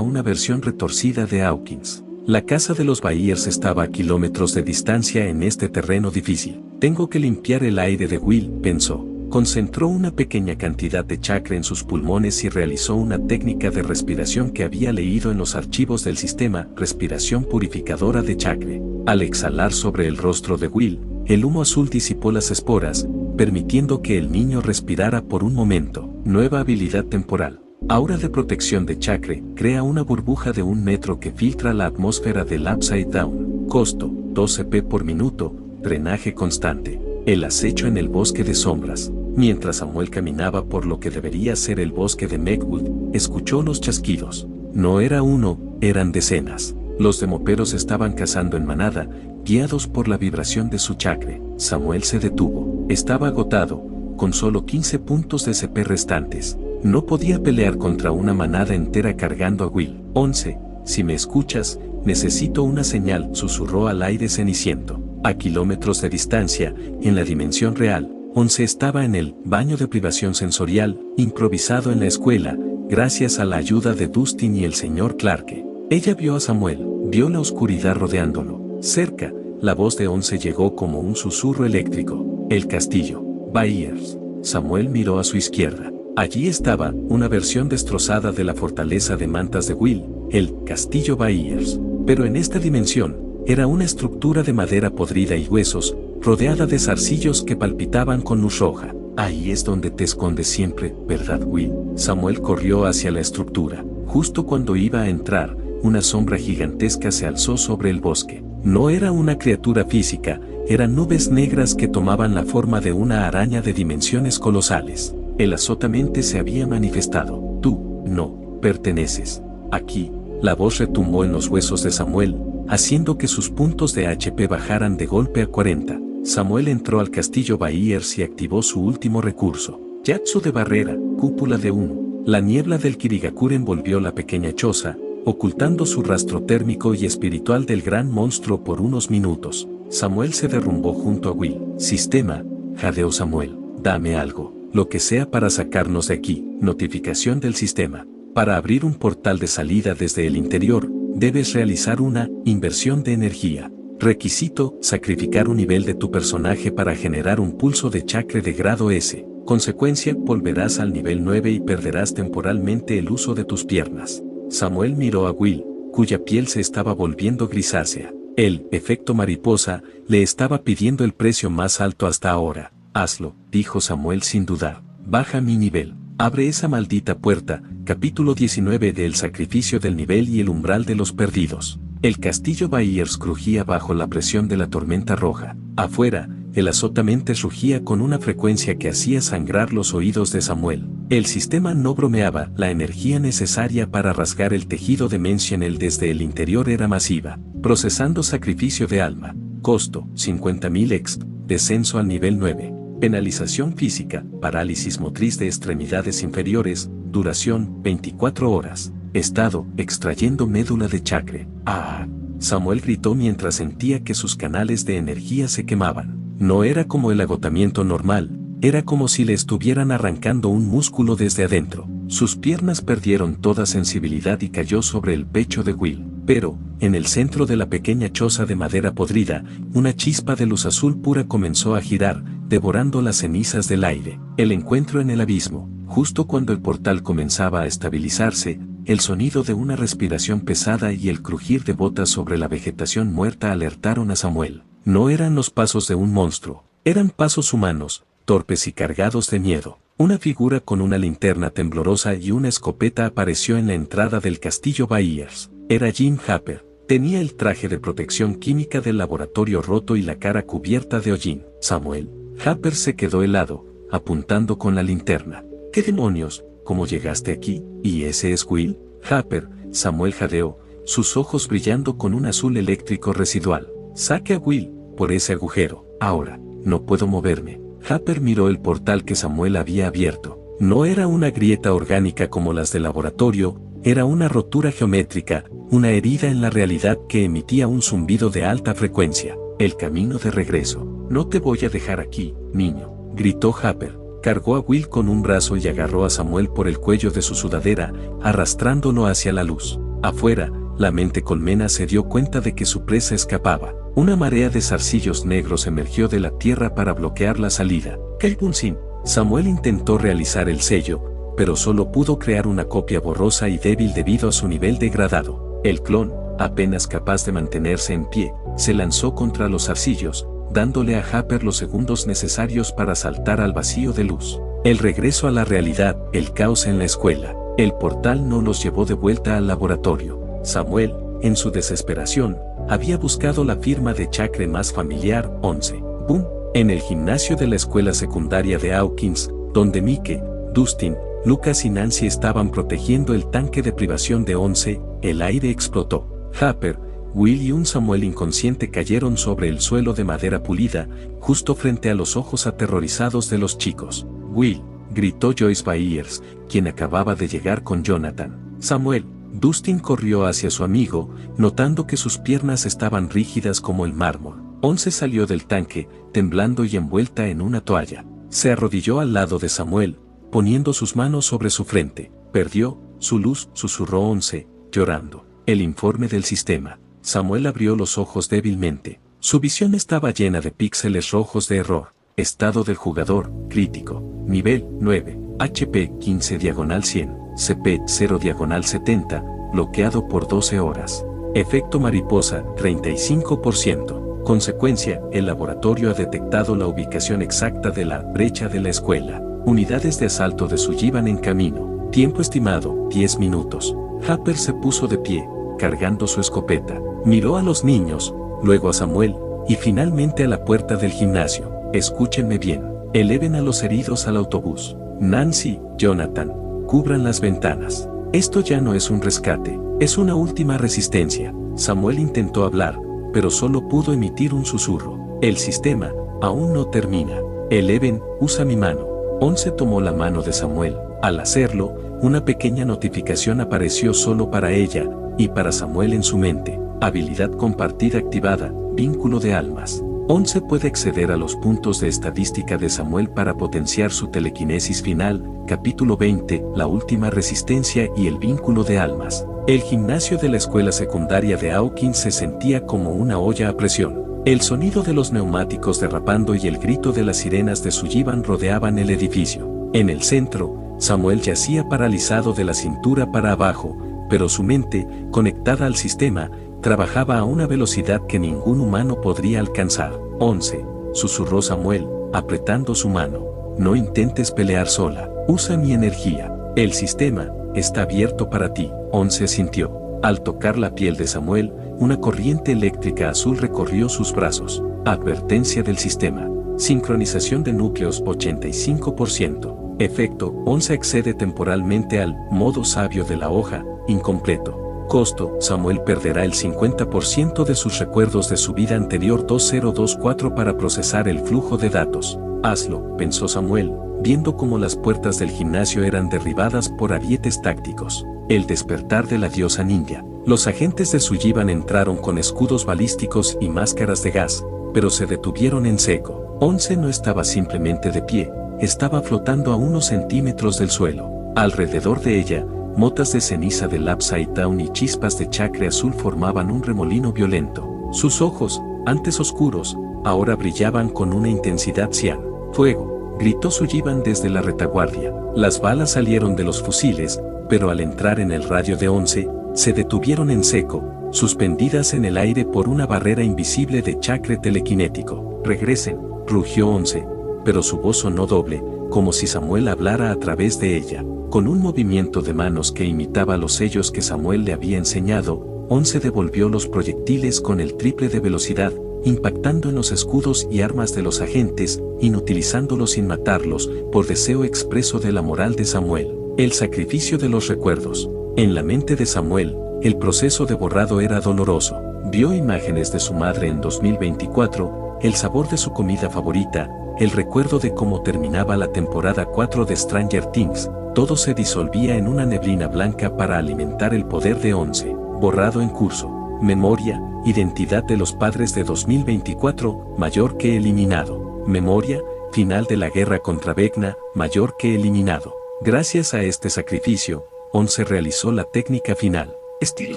una versión retorcida de Hawkins. La casa de los Byers estaba a kilómetros de distancia en este terreno difícil. Tengo que limpiar el aire de Will, pensó. Concentró una pequeña cantidad de chakra en sus pulmones y realizó una técnica de respiración que había leído en los archivos del sistema, respiración purificadora de chakra. Al exhalar sobre el rostro de Will, el humo azul disipó las esporas, permitiendo que el niño respirara por un momento. Nueva habilidad temporal. Aura de protección de chakra, crea una burbuja de 1 metro que filtra la atmósfera del Upside Down. Costo, 12 p por minuto, drenaje constante. El acecho en el bosque de sombras. Mientras Samuel caminaba por lo que debería ser el bosque de Megwood, escuchó los chasquidos. No era uno, eran decenas. Los demoperos estaban cazando en manada, guiados por la vibración de su chakra. Samuel se detuvo. Estaba agotado, con solo 15 puntos de CP restantes. No podía pelear contra una manada entera cargando a Will. 11, si me escuchas, necesito una señal, susurró al aire Ceniciento. A kilómetros de distancia, en la dimensión real, 11 estaba en el baño de privación sensorial, improvisado en la escuela, gracias a la ayuda de Dustin y el señor Clarke. Ella vio a Samuel, vio la oscuridad rodeándolo. Cerca, la voz de 11 llegó como un susurro eléctrico. El castillo. Byers. Samuel miró a su izquierda. Allí estaba, una versión destrozada de la fortaleza de mantas de Will, el castillo Byers. Pero en esta dimensión, era una estructura de madera podrida y huesos, rodeada de zarcillos que palpitaban con luz roja. Ahí es donde te escondes siempre, ¿verdad, Will? Samuel corrió hacia la estructura. Justo cuando iba a entrar, una sombra gigantesca se alzó sobre el bosque. No era una criatura física, eran nubes negras que tomaban la forma de una araña de dimensiones colosales. El azotamente se había manifestado. Tú, no, perteneces. Aquí, la voz retumbó en los huesos de Samuel, haciendo que sus puntos de HP bajaran de golpe a 40. Samuel entró al castillo Byers y activó su último recurso. Yatsu de barrera, cúpula de humo. La niebla del Kirigakure envolvió la pequeña choza, ocultando su rastro térmico y espiritual del gran monstruo por unos minutos. Samuel se derrumbó junto a Will. Sistema, jadeó Samuel, dame algo, lo que sea para sacarnos de aquí. Notificación del sistema. Para abrir un portal de salida desde el interior, debes realizar una inversión de energía. Requisito, sacrificar un nivel de tu personaje para generar un pulso de chakra de grado S. Consecuencia, volverás al nivel 9 y perderás temporalmente el uso de tus piernas. Samuel miró a Will, cuya piel se estaba volviendo grisácea. El efecto mariposa le estaba pidiendo el precio más alto hasta ahora. Hazlo, dijo Samuel sin dudar. Baja mi nivel. Abre esa maldita puerta. Capítulo 19 de El sacrificio del nivel y el umbral de los perdidos. El castillo Byers crujía bajo la presión de la tormenta roja. Afuera, el azotamente rugía con una frecuencia que hacía sangrar los oídos de Samuel. El sistema no bromeaba, la energía necesaria para rasgar el tejido dimensional desde el interior era masiva. Procesando sacrificio de alma. Costo, 50.000 exp. Descenso al nivel 9. Penalización física, parálisis motriz de extremidades inferiores, duración, 24 horas. Estado, extrayendo médula de chakra. ¡Ah! Samuel gritó mientras sentía que sus canales de energía se quemaban. No era como el agotamiento normal, era como si le estuvieran arrancando un músculo desde adentro. Sus piernas perdieron toda sensibilidad y cayó sobre el pecho de Will. Pero, en el centro de la pequeña choza de madera podrida, una chispa de luz azul pura comenzó a girar, devorando las cenizas del aire. El encuentro en el abismo. Justo cuando el portal comenzaba a estabilizarse, el sonido de una respiración pesada y el crujir de botas sobre la vegetación muerta alertaron a Samuel. No eran los pasos de un monstruo, eran pasos humanos, torpes y cargados de miedo. Una figura con una linterna temblorosa y una escopeta apareció en la entrada del castillo Byers. Era Jim Happer. Tenía el traje de protección química del laboratorio roto y la cara cubierta de hollín. Samuel. Happer se quedó helado, apuntando con la linterna. ¿Qué demonios? ¿Cómo llegaste aquí? ¿Y ese es Will? Happer. Samuel jadeó, sus ojos brillando con un azul eléctrico residual. Saque a Will por ese agujero. Ahora, no puedo moverme. Happer miró el portal que Samuel había abierto. No era una grieta orgánica como las del laboratorio, era una rotura geométrica, una herida en la realidad que emitía un zumbido de alta frecuencia. El camino de regreso. No te voy a dejar aquí, niño, gritó Happer. Cargó a Will con un brazo y agarró a Samuel por el cuello de su sudadera, arrastrándolo hacia la luz. Afuera, la mente colmena se dio cuenta de que su presa escapaba. Una marea de zarcillos negros emergió de la tierra para bloquear la salida. Kelpunsin. Samuel intentó realizar el sello, pero solo pudo crear una copia borrosa y débil debido a su nivel degradado. El clon, apenas capaz de mantenerse en pie, se lanzó contra los zarcillos, dándole a Happer los segundos necesarios para saltar al vacío de luz. El regreso a la realidad, el caos en la escuela. El portal no los llevó de vuelta al laboratorio. Samuel, en su desesperación, había buscado la firma de chakre más familiar, 11. Boom. En el gimnasio de la escuela secundaria de Hawkins, donde Mike, Dustin, Lucas y Nancy estaban protegiendo el tanque de privación de 11, el aire explotó. Happer, Will y un Samuel inconsciente cayeron sobre el suelo de madera pulida, justo frente a los ojos aterrorizados de los chicos. Will, gritó Joyce Byers, quien acababa de llegar con Jonathan. Samuel. Dustin corrió hacia su amigo, notando que sus piernas estaban rígidas como el mármol. 11 salió del tanque, temblando y envuelta en una toalla. Se arrodilló al lado de Samuel, poniendo sus manos sobre su frente. Perdió su luz, susurró 11, llorando. El informe del sistema. Samuel abrió los ojos débilmente. Su visión estaba llena de píxeles rojos de error. Estado del jugador, crítico. Nivel 9. HP 15 diagonal 100. CP 0 diagonal 70, bloqueado por 12 horas. Efecto mariposa, 35%. Consecuencia, el laboratorio ha detectado la ubicación exacta de la brecha de la escuela. Unidades de asalto de Sullivan en camino. Tiempo estimado, 10 minutos. Happer se puso de pie, cargando su escopeta. Miró a los niños, luego a Samuel, y finalmente a la puerta del gimnasio. Escúchenme bien. Eleven a los heridos al autobús. Nancy, Jonathan, cubran las ventanas. Esto ya no es un rescate, es una última resistencia. Samuel intentó hablar, pero solo pudo emitir un susurro. El sistema aún no termina. Eleven, usa mi mano. 11 tomó la mano de Samuel. Al hacerlo, una pequeña notificación apareció solo para ella, y para Samuel en su mente. Habilidad compartida activada, vínculo de almas. 11 puede acceder a los puntos de estadística de Samuel para potenciar su telequinesis final. Capítulo 20, la última resistencia y el vínculo de almas. El gimnasio de la escuela secundaria de Hawkins se sentía como una olla a presión. El sonido de los neumáticos derrapando y el grito de las sirenas de Sullivan rodeaban el edificio. En el centro, Samuel yacía paralizado de la cintura para abajo, pero su mente, conectada al sistema, trabajaba a una velocidad que ningún humano podría alcanzar. 11. Susurró Samuel, apretando su mano. No intentes pelear sola. Usa mi energía. El sistema está abierto para ti. 11 sintió. Al tocar la piel de Samuel, una corriente eléctrica azul recorrió sus brazos. Advertencia del sistema. Sincronización de núcleos 85%. Efecto, 11 accede temporalmente al modo sabio de la hoja, incompleto. Costo, Samuel perderá el 50% de sus recuerdos de su vida anterior 2024 para procesar el flujo de datos. Hazlo, pensó Samuel, viendo cómo las puertas del gimnasio eran derribadas por arietes tácticos. El despertar de la diosa ninja. Los agentes de Sullivan entraron con escudos balísticos y máscaras de gas, pero se detuvieron en seco. 11 no estaba simplemente de pie, estaba flotando a unos centímetros del suelo. Alrededor de ella, motas de ceniza del Upside Down y chispas de chakra azul formaban un remolino violento. Sus ojos, antes oscuros, ahora brillaban con una intensidad cian. Fuego. gritó Sullivan desde la retaguardia. Las balas salieron de los fusiles, pero al entrar en el radio de 11, se detuvieron en seco, suspendidas en el aire por una barrera invisible de chakra telequinético. «Regresen», rugió 11, pero su voz sonó doble, como si Samuel hablara a través de ella. Con un movimiento de manos que imitaba los sellos que Samuel le había enseñado, 11 devolvió los proyectiles con el triple de velocidad, impactando en los escudos y armas de los agentes, inutilizándolos sin matarlos, por deseo expreso de la moral de Samuel. El sacrificio de los recuerdos. En la mente de Samuel, el proceso de borrado era doloroso. Vio imágenes de su madre en 2024, el sabor de su comida favorita, el recuerdo de cómo terminaba la temporada 4 de Stranger Things. Todo se disolvía en una neblina blanca para alimentar el poder de 11. Borrado en curso. Memoria, identidad de los padres de 2024, mayor que eliminado. Memoria, final de la guerra contra Vecna, mayor que eliminado. Gracias a este sacrificio, 11 realizó la técnica final. Estilo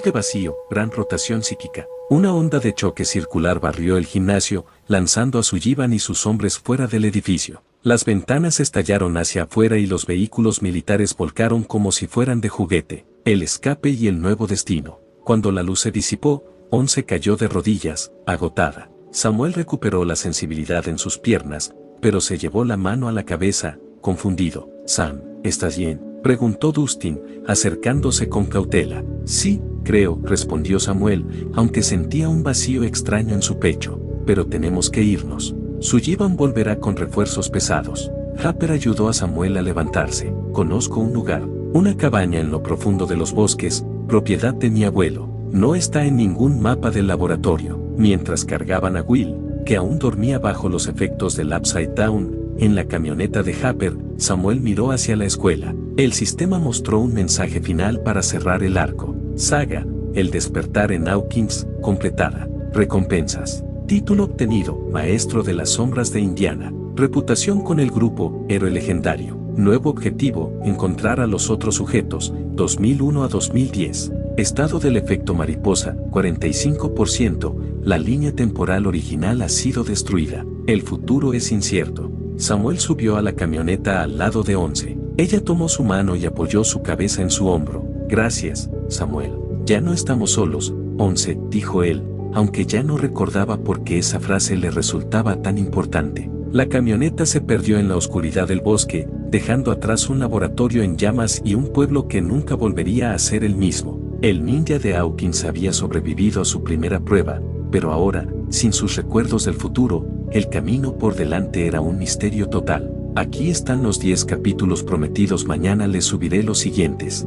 de vacío, gran rotación psíquica. Una onda de choque circular barrió el gimnasio, lanzando a Sullivan y sus hombres fuera del edificio. Las ventanas estallaron hacia afuera y los vehículos militares volcaron como si fueran de juguete. El escape y el nuevo destino. Cuando la luz se disipó, 11 cayó de rodillas, agotada. Samuel recuperó la sensibilidad en sus piernas, pero se llevó la mano a la cabeza, confundido. «Sam, ¿estás bien?», preguntó Dustin, acercándose con cautela. «Sí, creo», respondió Samuel, aunque sentía un vacío extraño en su pecho. «Pero tenemos que irnos. Sullivan volverá con refuerzos pesados». Happer ayudó a Samuel a levantarse. «Conozco un lugar, una cabaña en lo profundo de los bosques, propiedad de mi abuelo. No está en ningún mapa del laboratorio». Mientras cargaban a Will, que aún dormía bajo los efectos del Upside Down, en la camioneta de Happer, Samuel miró hacia la escuela. El sistema mostró un mensaje final para cerrar el arco. Saga, el despertar en Hawkins, completada. Recompensas. Título obtenido, Maestro de las Sombras de Indiana. Reputación con el grupo, Héroe Legendario. Nuevo objetivo, encontrar a los otros sujetos, 2001 a 2010. Estado del efecto mariposa, 45%. La línea temporal original ha sido destruida. El futuro es incierto. Samuel subió a la camioneta al lado de 11. Ella tomó su mano y apoyó su cabeza en su hombro. «Gracias, Samuel. Ya no estamos solos», 11, dijo él, aunque ya no recordaba por qué esa frase le resultaba tan importante. La camioneta se perdió en la oscuridad del bosque, dejando atrás un laboratorio en llamas y un pueblo que nunca volvería a ser el mismo. El ninja de Hawkins había sobrevivido a su primera prueba, pero ahora, sin sus recuerdos del futuro, el camino por delante era un misterio total. Aquí están los 10 capítulos prometidos. Mañana les subiré los siguientes.